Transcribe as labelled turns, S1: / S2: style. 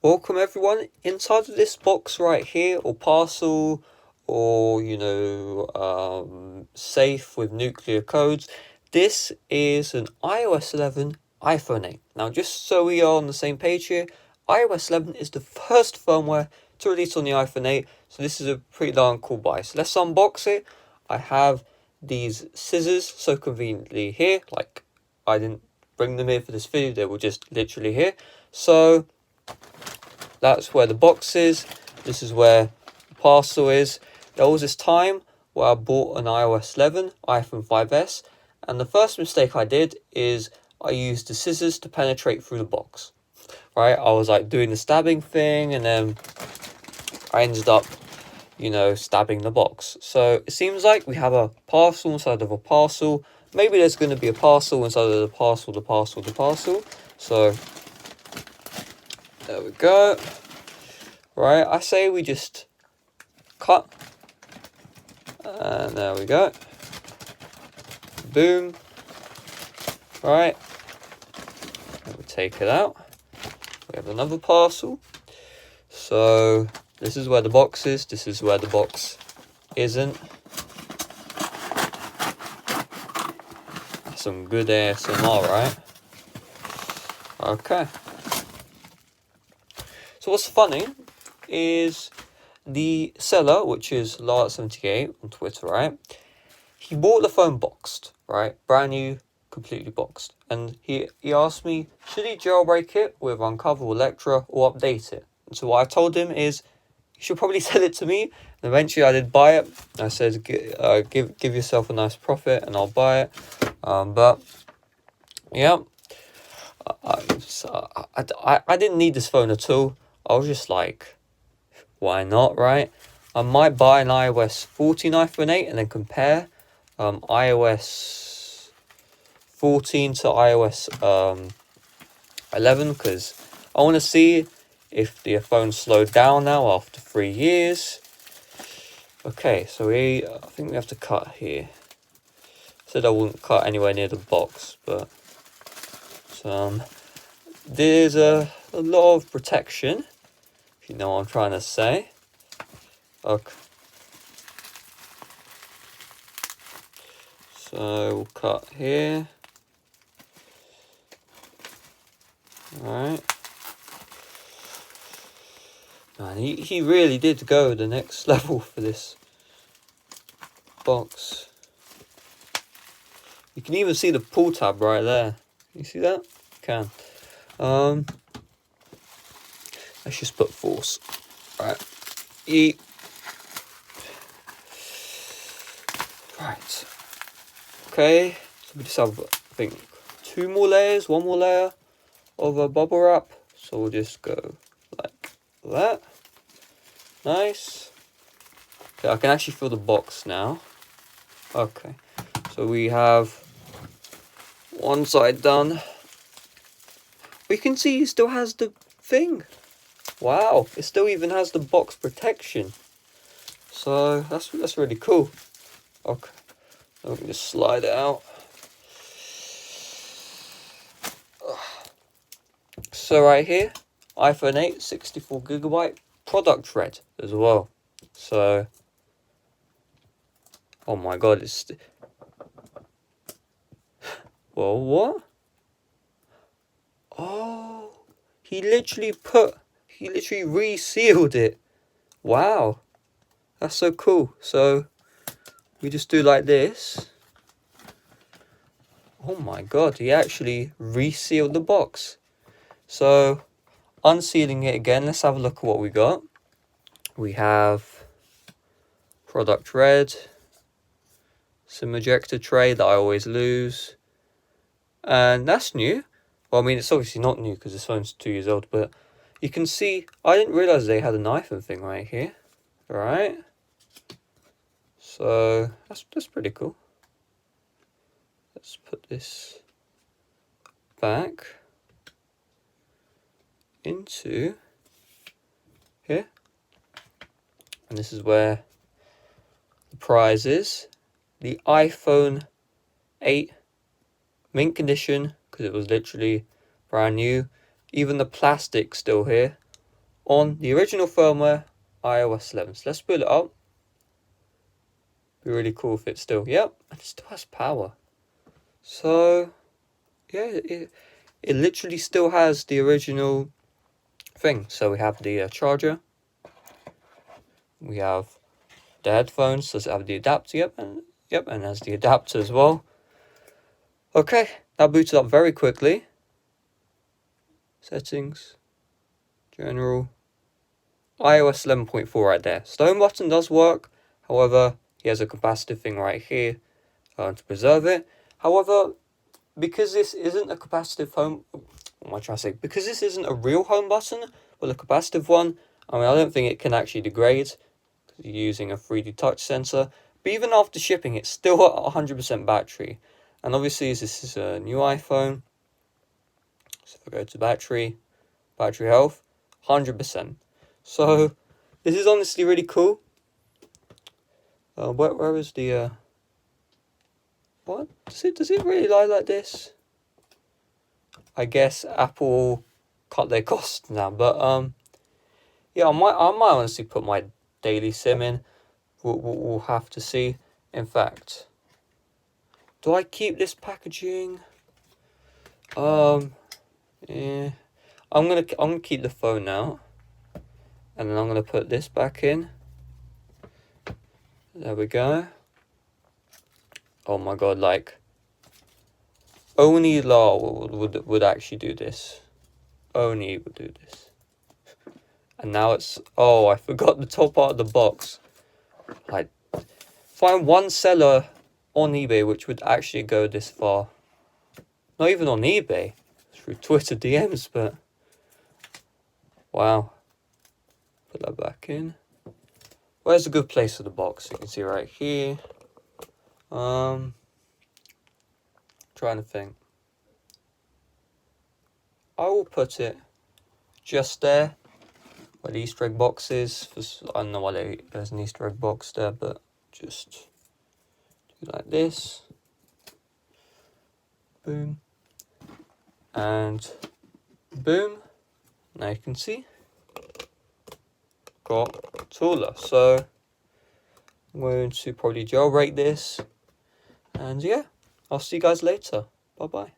S1: Welcome everyone. Inside of this box right here, or parcel, or safe with nuclear codes, this is an iOS 11 iPhone 8. Now, just so we are on the same page here, iOS 11 is the first firmware to release on the iPhone 8, so this is a pretty darn cool buy. So let's unbox it. I have these scissors so conveniently here, like I didn't bring them here for this video, they were just literally here. So that's where the box is. This is where the parcel is. There was this time where I bought an iOS 11 iPhone 5S, and the first mistake I did is I used the scissors to penetrate through the box. Right, I was like doing the stabbing thing, and then I ended up, stabbing the box. So it seems like we have a parcel inside of a parcel. Maybe there's going to be a parcel inside of the parcel. So there we go. Right, I say we just cut. And there we go. Boom. Right. And we take it out. We have another parcel. So this is where the box is. This is where the box isn't. That's some good ASMR, right? Okay. So what's funny is the seller, which is Lart78 on Twitter, right? He bought the phone boxed, right? Brand new, completely boxed. And he asked me, should he jailbreak it with Uncover or Electra or update it? And so what I told him is, you should probably sell it to me. And eventually I did buy it. I said, give yourself a nice profit and I'll buy it. But yeah, I didn't need this phone at all. I was just like, why not, right? I might buy an iOS 14 iPhone 8 and then compare iOS 14 to iOS 11, because I want to see if the phone slowed down now after 3 years. Okay, so I think we have to cut here. Said I wouldn't cut anywhere near the box, but there's a lot of protection, if you know what I'm trying to say. Okay. So we'll cut here. Alright. Man, he really did go the next level for this box. You can even see the pull tab right there. You see that? You can. Let's just put force. Right. Right. Okay. So we just have, I think, one more layer of a bubble wrap. So we'll just go like that. Nice. Okay, I can actually feel the box now. Okay. So we have one side done. We can see it still has the thing. Wow, it still even has the box protection. So that's really cool. Okay, let me just slide it out. So right here, iPhone 8, 64GB, product red as well. So, oh my god, it's... Well, what? Oh, he literally resealed it. Wow, that's so cool. So we just do like this. Oh my god, he actually resealed the box. So unsealing it again, let's have a look at what we got. We have product red, SIM ejector tray that I always lose, and that's new. Well, I mean, it's obviously not new because this phone's 2 years old, but you can see, I didn't realize they had an iPhone thing right here. Alright. So, that's pretty cool. Let's put this back into here. And this is where the prize is. The iPhone 8 mint condition, because it was literally brand new. Even the plastic still here. on the original firmware iOS 11. So let's boot it up. Be really cool if it still, yep, and it still has power. So yeah, it literally still has the original thing. So we have the charger, we have the headphones. Does it have the adapter? Yep, and has the adapter as well. Okay, that booted up very quickly. Settings, general, iOS 11.4 right there. So the home button does work. However, he has a capacitive thing right here to preserve it. However, because this isn't a capacitive home, what am I trying to say? Because this isn't a real home button, but a capacitive one, I mean, I don't think it can actually degrade because you're using a 3D touch sensor. But even after shipping, it's still at 100% battery. And obviously, this is a new iPhone. So if I go to battery health, 100%. So this is honestly really cool. Where is the what? Does it really lie like this? I guess Apple cut their costs now, but yeah, I might honestly put my daily sim in. We'll have to see. In fact, do I keep this packaging? Yeah, I'm gonna keep the phone now, and then I'm gonna put this back in. There we go. Oh my god, like only La would actually do this. Only would do this. And now it's, oh, I forgot the top part of the box. Like, find one seller on eBay which would actually go this far. Not even on eBay, through Twitter DMs, but wow. Put that back in. Where's a good place for the box? You can see right here. Trying to think. I will put it just there where the Easter egg box is. I don't know why there's an Easter egg box there, but just do like this. Boom. And boom. Now you can see got taller. So I'm going to probably jailbreak this. And yeah, I'll see you guys later. Bye bye.